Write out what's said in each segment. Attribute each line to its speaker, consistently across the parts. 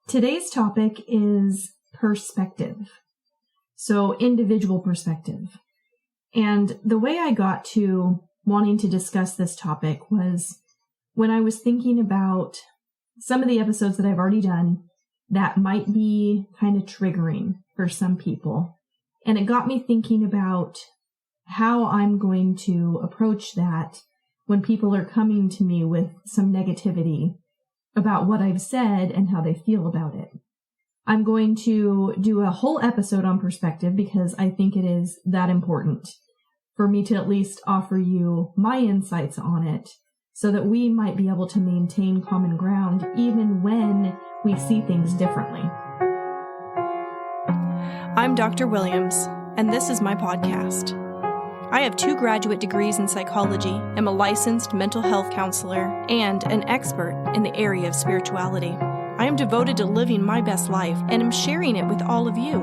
Speaker 1: Today's topic is perspective. So individual perspective. And the way I got to wanting to discuss this topic was when I was thinking about some of the episodes that I've already done that might be kind of triggering for some people. And it got me thinking about how I'm going to approach that when people are coming to me with some negativity about what I've said and how they feel about it. I'm going to do a whole episode on perspective because I think it is that important for me to at least offer you my insights on it so that we might be able to maintain common ground even when we see things differently.
Speaker 2: I'm Dr. Williams, and this is my podcast. I have 2 graduate degrees in psychology, am a licensed mental health counselor, and an expert in the area of spirituality. I am devoted to living my best life and am sharing it with all of you.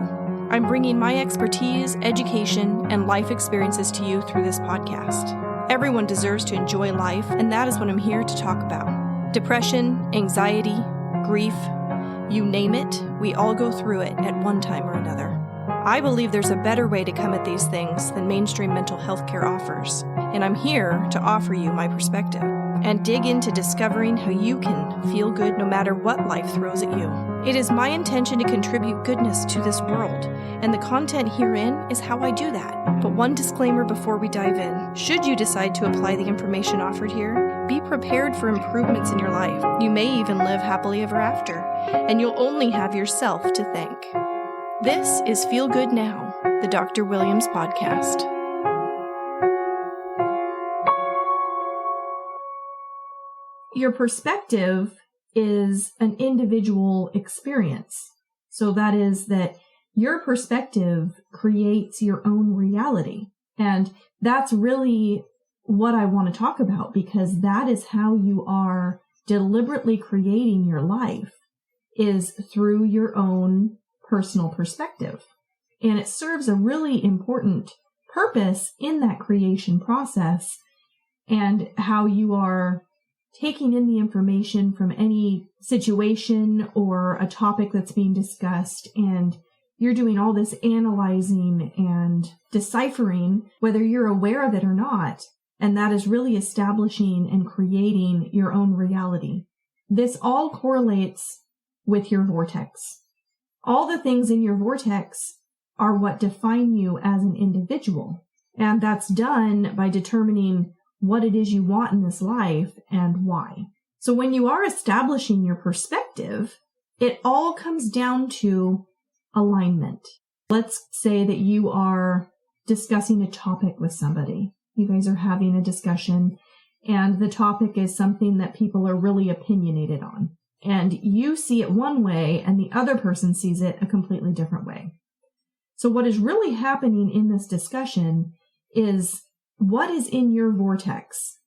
Speaker 2: I'm bringing my expertise, education, and life experiences to you through this podcast. Everyone deserves to enjoy life, and that is what I'm here to talk about. Depression, anxiety, grief, you name it, we all go through it at one time or another. I believe there's a better way to come at these things than mainstream mental health care offers, and I'm here to offer you my perspective and dig into discovering how you can feel good no matter what life throws at you. It is my intention to contribute goodness to this world, and the content herein is how I do that. But one disclaimer before we dive in. Should you decide to apply the information offered here, be prepared for improvements in your life. You may even live happily ever after, and you'll only have yourself to thank. This is Feel Good Now, the Dr. Williams podcast.
Speaker 1: Your perspective is an individual experience. So that is that your perspective creates your own reality. And that's really what I want to talk about because that is how you are deliberately creating your life is through your own personal perspective. And it serves a really important purpose in that creation process and how you are taking in the information from any situation or a topic that's being discussed. And you're doing all this analyzing and deciphering, whether you're aware of it or not. And that is really establishing and creating your own reality. This all correlates with your vortex. All the things in your vortex are what define you as an individual. And that's done by determining what it is you want in this life and why. So when you are establishing your perspective, it all comes down to alignment. Let's say that you are discussing a topic with somebody. You guys are having a discussion and the topic is something that people are really opinionated on. And you see it one way and the other person sees it a completely different way. So what is really happening in this discussion is what is in your vortex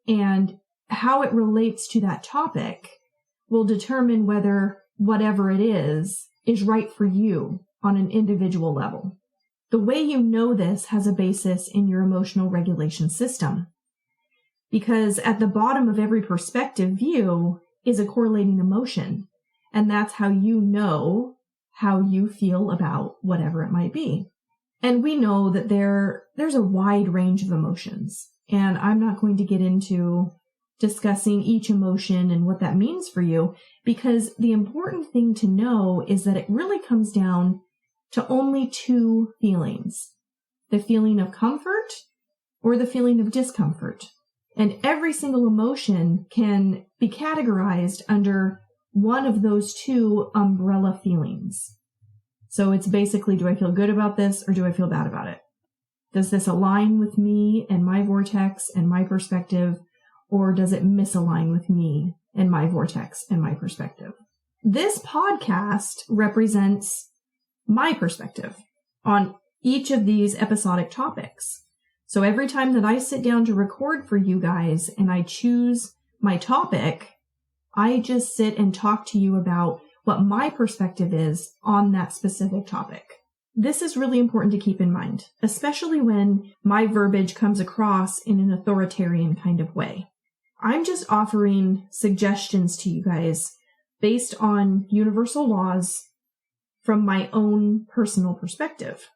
Speaker 1: and how it relates to that topic will determine whether whatever it is right for you on an individual level. The way you know this has a basis in your emotional regulation system because at the bottom of every perspective view is a correlating emotion. And that's how you know how you feel about whatever it might be. And we know that there's a wide range of emotions. And I'm not going to get into discussing each emotion and what that means for you, because the important thing to know is that it really comes down to only 2 feelings. The feeling of comfort or the feeling of discomfort. And every single emotion can be categorized under one of those 2 umbrella feelings. So it's basically, do I feel good about this or do I feel bad about it? Does this align with me and my vortex and my perspective, or does it misalign with me and my vortex and my perspective? This podcast represents my perspective on each of these episodic topics. So every time that I sit down to record for you guys and I choose my topic, I just sit and talk to you about what my perspective is on that specific topic. This is really important to keep in mind, especially when my verbiage comes across in an authoritarian kind of way. I'm just offering suggestions to you guys based on universal laws from my own personal perspective.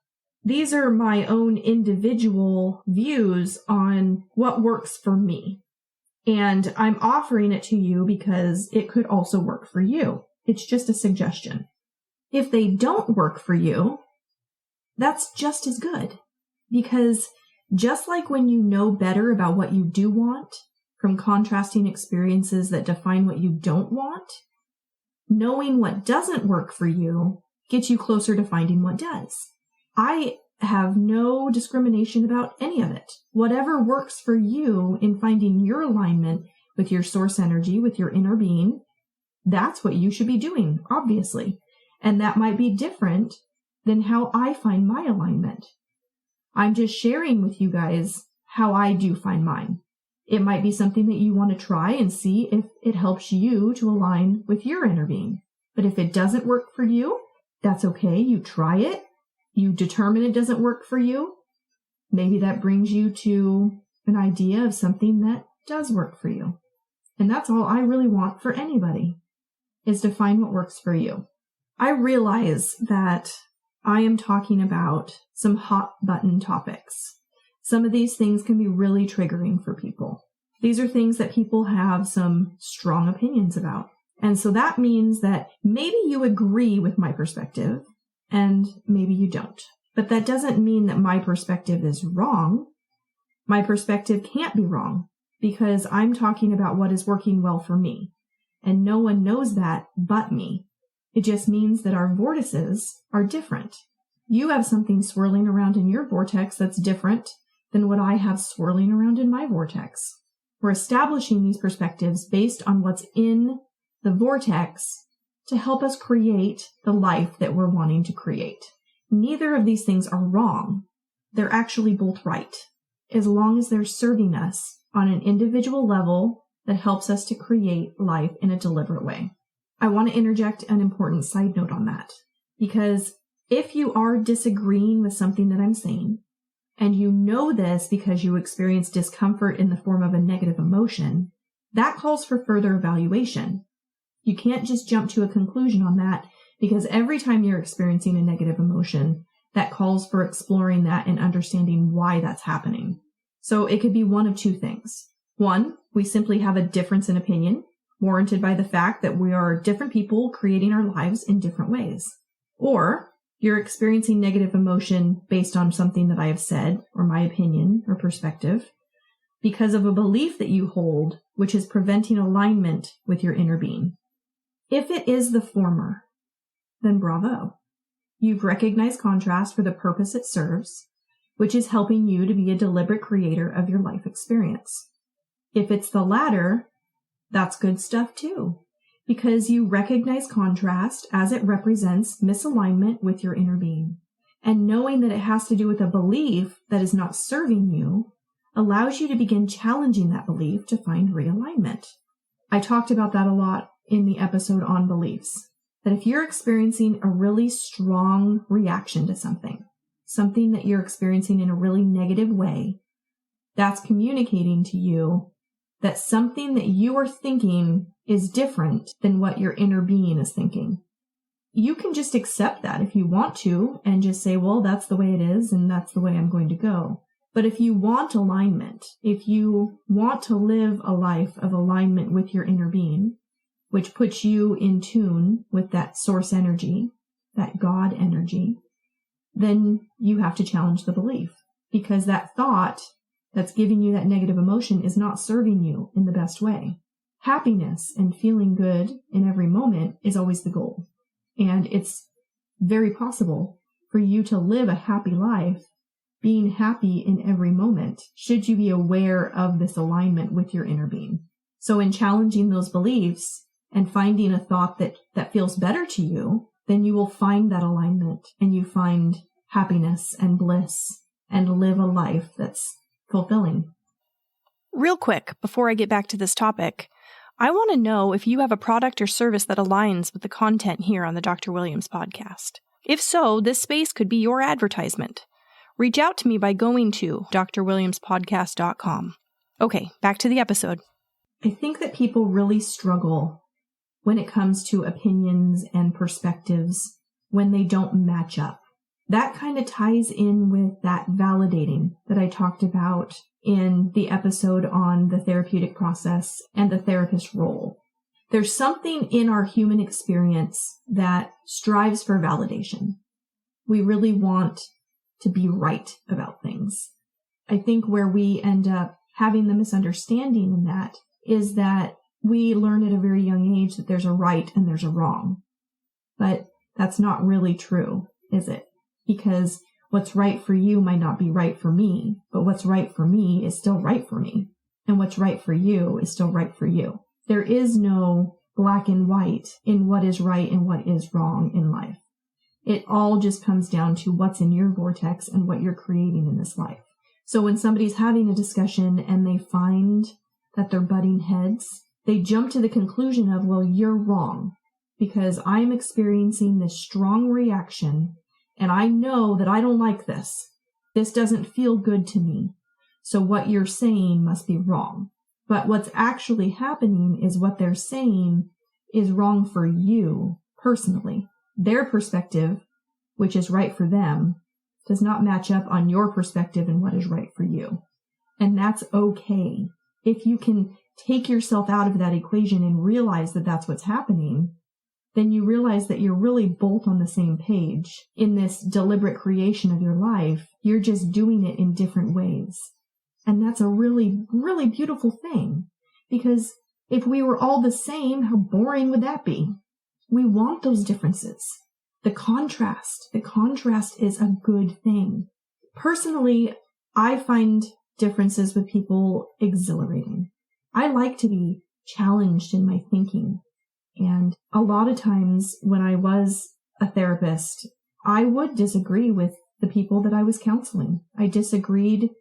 Speaker 1: These are my own individual views on what works for me. And I'm offering it to you because it could also work for you. It's just a suggestion. If they don't work for you, that's just as good. Because just like when you know better about what you do want from contrasting experiences that define what you don't want, knowing what doesn't work for you gets you closer to finding what does. I have no discrimination about any of it. Whatever works for you in finding your alignment with your source energy, with your inner being, that's what you should be doing, obviously. And that might be different than how I find my alignment. I'm just sharing with you guys how I do find mine. It might be something that you want to try and see if it helps you to align with your inner being. But if it doesn't work for you, that's okay. You try it. You determine it doesn't work for you. Maybe that brings you to an idea of something that does work for you. And that's all I really want for anybody, is to find what works for you. I realize that I am talking about some hot button topics. Some of these things can be really triggering for people. These are things that people have some strong opinions about. And so that means that maybe you agree with my perspective and maybe you don't. But that doesn't mean that my perspective is wrong. My perspective can't be wrong because I'm talking about what is working well for me. And no one knows that but me. It just means that our vortices are different. You have something swirling around in your vortex that's different than what I have swirling around in my vortex. We're establishing these perspectives based on what's in the vortex to help us create the life that we're wanting to create. Neither of these things are wrong. They're actually both right, as long as they're serving us on an individual level that helps us to create life in a deliberate way. I want to interject an important side note on that, because if you are disagreeing with something that I'm saying, and you know this because you experience discomfort in the form of a negative emotion, that calls for further evaluation. You can't just jump to a conclusion on that, because every time you're experiencing a negative emotion, that calls for exploring that and understanding why that's happening. So it could be one of two things. One, we simply have a difference in opinion, warranted by the fact that we are different people creating our lives in different ways. Or you're experiencing negative emotion based on something that I have said, or my opinion or perspective, because of a belief that you hold, which is preventing alignment with your inner being. If it is the former, then bravo. You've recognized contrast for the purpose it serves, which is helping you to be a deliberate creator of your life experience. If it's the latter, that's good stuff too, because you recognize contrast as it represents misalignment with your inner being. And knowing that it has to do with a belief that is not serving you allows you to begin challenging that belief to find realignment. I talked about that a lot in the episode on beliefs, that if you're experiencing a really strong reaction to something that you're experiencing in a really negative way, that's communicating to you that something that you are thinking is different than what your inner being is thinking. You can just accept that if you want to and just say, well, that's the way it is and that's the way I'm going to go. But if you want alignment, if you want to live a life of alignment with your inner being, which puts you in tune with that source energy, that God energy, then you have to challenge the belief, because that thought that's giving you that negative emotion is not serving you in the best way. Happiness and feeling good in every moment is always the goal. And it's very possible for you to live a happy life, being happy in every moment, should you be aware of this alignment with your inner being. So in challenging those beliefs and finding a thought that feels better to you, then you will find that alignment and you find happiness and bliss and live a life that's fulfilling.
Speaker 2: Real quick, before I get back to this topic, I want to know if you have a product or service that aligns with the content here on the Dr. Williams podcast. If so, this space could be your advertisement. Reach out to me by going to drwilliamspodcast.com. Okay, back to the episode.
Speaker 1: I think that people really struggle when it comes to opinions and perspectives when they don't match up. That kind of ties in with that validating that I talked about in the episode on the therapeutic process and the therapist role. There's something in our human experience that strives for validation. We really want to be right about things. I think where we end up having the misunderstanding in that is that we learn at a very young age that there's a right and there's a wrong. But that's not really true, is it? Because what's right for you might not be right for me, but what's right for me is still right for me. And what's right for you is still right for you. There is no black and white in what is right and what is wrong in life. It all just comes down to what's in your vortex and what you're creating in this life. So when somebody's having a discussion and they find that they're butting heads, they jump to the conclusion of, well, you're wrong because I'm experiencing this strong reaction and I know that I don't like this. This doesn't feel good to me. So what you're saying must be wrong. But what's actually happening is what they're saying is wrong for you personally. Their perspective, which is right for them, does not match up on your perspective and what is right for you. And that's okay. If you can take yourself out of that equation and realize that that's what's happening, then you realize that you're really both on the same page in this deliberate creation of your life. You're just doing it in different ways. And that's a really, really beautiful thing. Because if we were all the same, how boring would that be? We want those differences. The contrast is a good thing. Personally, I find differences with people exhilarating. I like to be challenged in my thinking. And a lot of times when I was a therapist, I would disagree with the people that I was counseling. I disagreed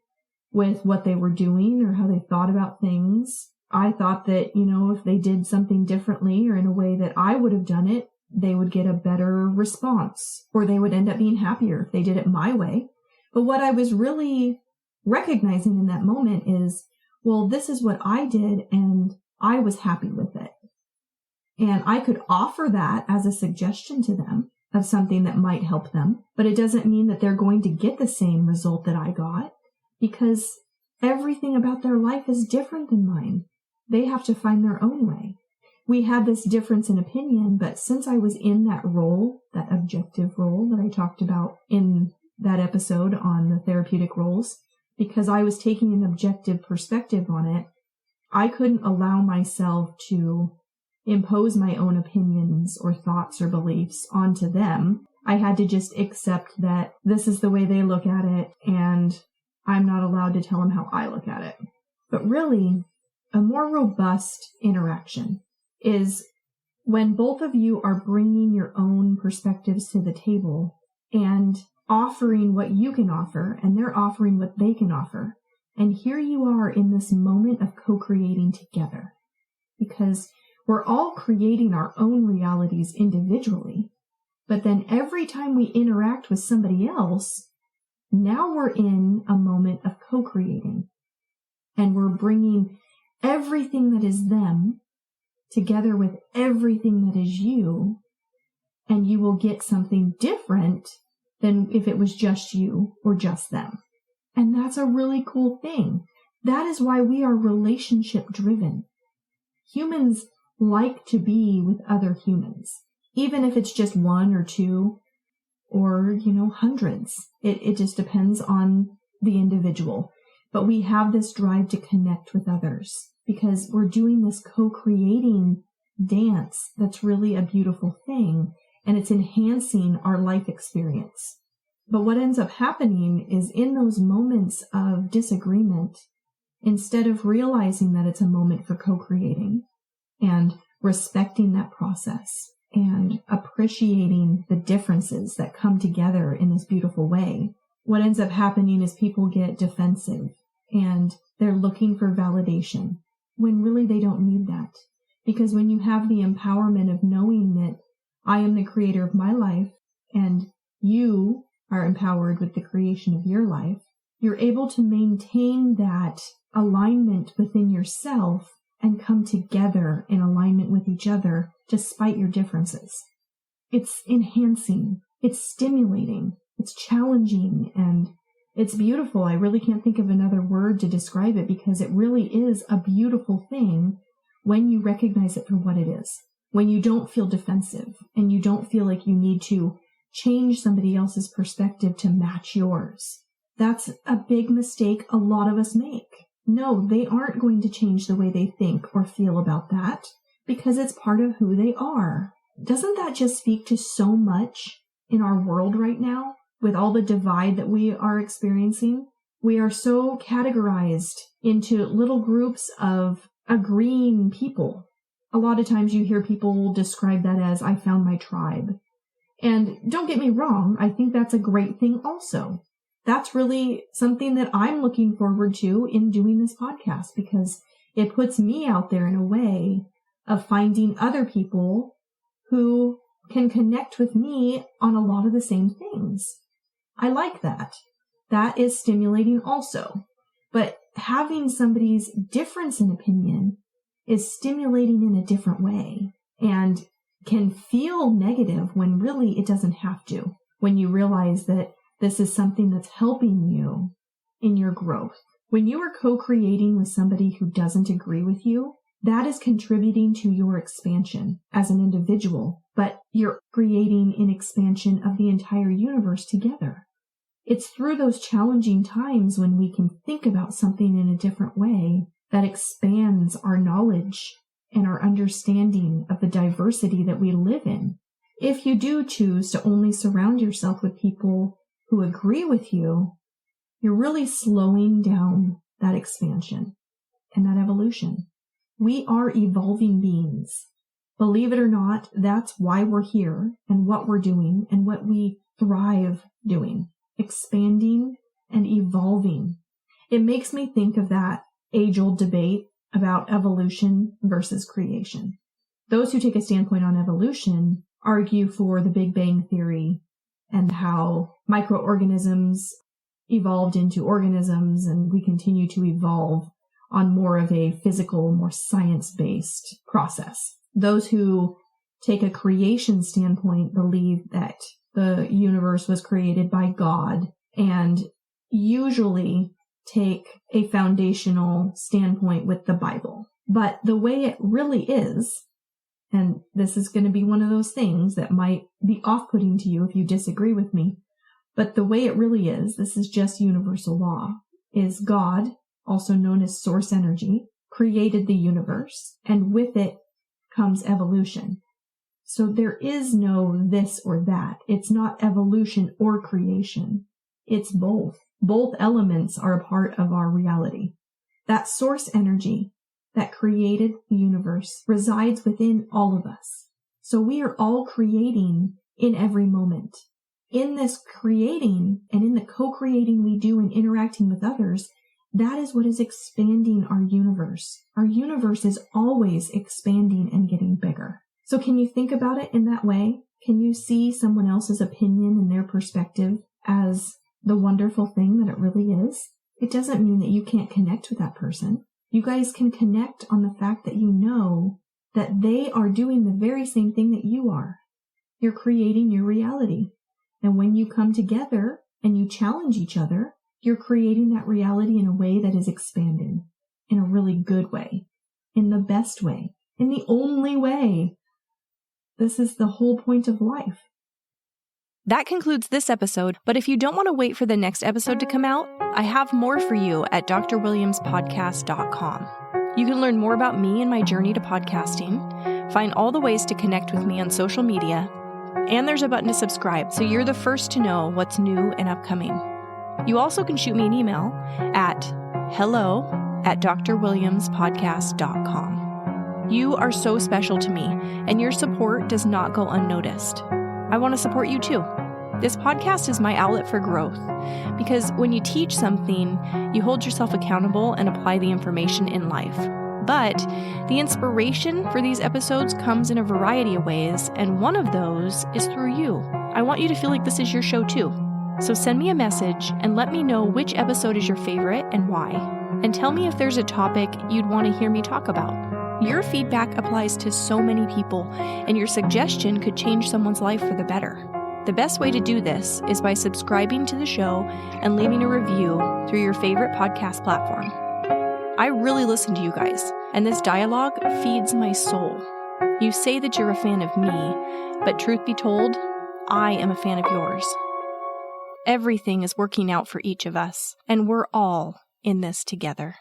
Speaker 1: with what they were doing or how they thought about things. I thought that, if they did something differently or in a way that I would have done it, they would get a better response or they would end up being happier if they did it my way. But what I was really recognizing in that moment is, well, this is what I did and I was happy with it. And I could offer that as a suggestion to them of something that might help them, but it doesn't mean that they're going to get the same result that I got because everything about their life is different than mine. They have to find their own way. We had this difference in opinion, but since I was in that role, that objective role that I talked about in that episode on the therapeutic roles, because I was taking an objective perspective on it, I couldn't allow myself to impose my own opinions or thoughts or beliefs onto them. I had to just accept that this is the way they look at it, and I'm not allowed to tell them how I look at it. But really, a more robust interaction is when both of you are bringing your own perspectives to the table and offering what you can offer, and they're offering what they can offer. And here you are in this moment of co-creating together, because we're all creating our own realities individually. But then every time we interact with somebody else, now we're in a moment of co-creating. And we're bringing everything that is them together with everything that is you. And you will get something different than if it was just you or just them. And that's a really cool thing. That is why we are relationship driven. Humans like to be with other humans, even if it's just one or two or, hundreds. It just depends on the individual. But we have this drive to connect with others because we're doing this co-creating dance that's really a beautiful thing, and it's enhancing our life experience. But what ends up happening is in those moments of disagreement, instead of realizing that it's a moment for co-creating and respecting that process and appreciating the differences that come together in this beautiful way, what ends up happening is people get defensive and they're looking for validation when really they don't need that. Because when you have the empowerment of knowing that I am the creator of my life and you are empowered with the creation of your life, you're able to maintain that alignment within yourself and come together in alignment with each other despite your differences. It's enhancing, it's stimulating, it's challenging, and it's beautiful. I really can't think of another word to describe it because it really is a beautiful thing when you recognize it for what it is. When you don't feel defensive and you don't feel like you need to change somebody else's perspective to match yours. That's a big mistake a lot of us make. No, they aren't going to change the way they think or feel about that because it's part of who they are. Doesn't that just speak to so much in our world right now with all the divide that we are experiencing? We are so categorized into little groups of agreeing people. A lot of times you hear people describe that as, I found my tribe. And don't get me wrong, I think that's a great thing also. That's really something that I'm looking forward to in doing this podcast because it puts me out there in a way of finding other people who can connect with me on a lot of the same things. I like that. That is stimulating also. But having somebody's difference in opinion is stimulating in a different way and can feel negative when really it doesn't have to. When you realize that this is something that's helping you in your growth. When you are co-creating with somebody who doesn't agree with you, that is contributing to your expansion as an individual, but you're creating an expansion of the entire universe together. It's through those challenging times when we can think about something in a different way that expands our knowledge and our understanding of the diversity that we live in. If you do choose to only surround yourself with people who agree with you, you're really slowing down that expansion and that evolution. We are evolving beings. Believe it or not, that's why we're here and what we're doing and what we thrive doing, expanding and evolving. It makes me think of that age-old debate about evolution versus creation. Those who take a standpoint on evolution argue for the Big Bang Theory and how microorganisms evolved into organisms and we continue to evolve on more of a physical, more science-based process. Those who take a creation standpoint believe that the universe was created by God and usually take a foundational standpoint with the Bible. But the way it really is, and this is going to be one of those things that might be off-putting to you if you disagree with me, but the way it really is, this is just universal law, is God, also known as source energy, created the universe, and with it comes evolution. So there is no this or that. It's not evolution or creation. It's both. Both elements are a part of our reality. That source energy that created the universe resides within all of us. So we are all creating in every moment. In this creating and in the co-creating we do and interacting with others, that is what is expanding our universe. Our universe is always expanding and getting bigger. So can you think about it in that way? Can you see someone else's opinion and their perspective as the wonderful thing that it really is? It doesn't mean that you can't connect with that person. You guys can connect on the fact that you know that they are doing the very same thing that you are. You're creating your reality. And when you come together and you challenge each other, you're creating that reality in a way that is expanding, in a really good way, in the best way, in the only way. This is the whole point of life.
Speaker 2: That concludes this episode, but if you don't want to wait for the next episode to come out, I have more for you at drwilliamspodcast.com. You can learn more about me and my journey to podcasting, find all the ways to connect with me on social media, and there's a button to subscribe so you're the first to know what's new and upcoming. You also can shoot me an email at hello@drwilliamspodcast.com. You are so special to me, and your support does not go unnoticed. I want to support you too. This podcast is my outlet for growth, because when you teach something, you hold yourself accountable and apply the information in life. But the inspiration for these episodes comes in a variety of ways, and one of those is through you. I want you to feel like this is your show too. So send me a message and let me know which episode is your favorite and why. And tell me if there's a topic you'd want to hear me talk about. Your feedback applies to so many people, and your suggestion could change someone's life for the better. The best way to do this is by subscribing to the show and leaving a review through your favorite podcast platform. I really listen to you guys, and this dialogue feeds my soul. You say that you're a fan of me, but truth be told, I am a fan of yours. Everything is working out for each of us, and we're all in this together.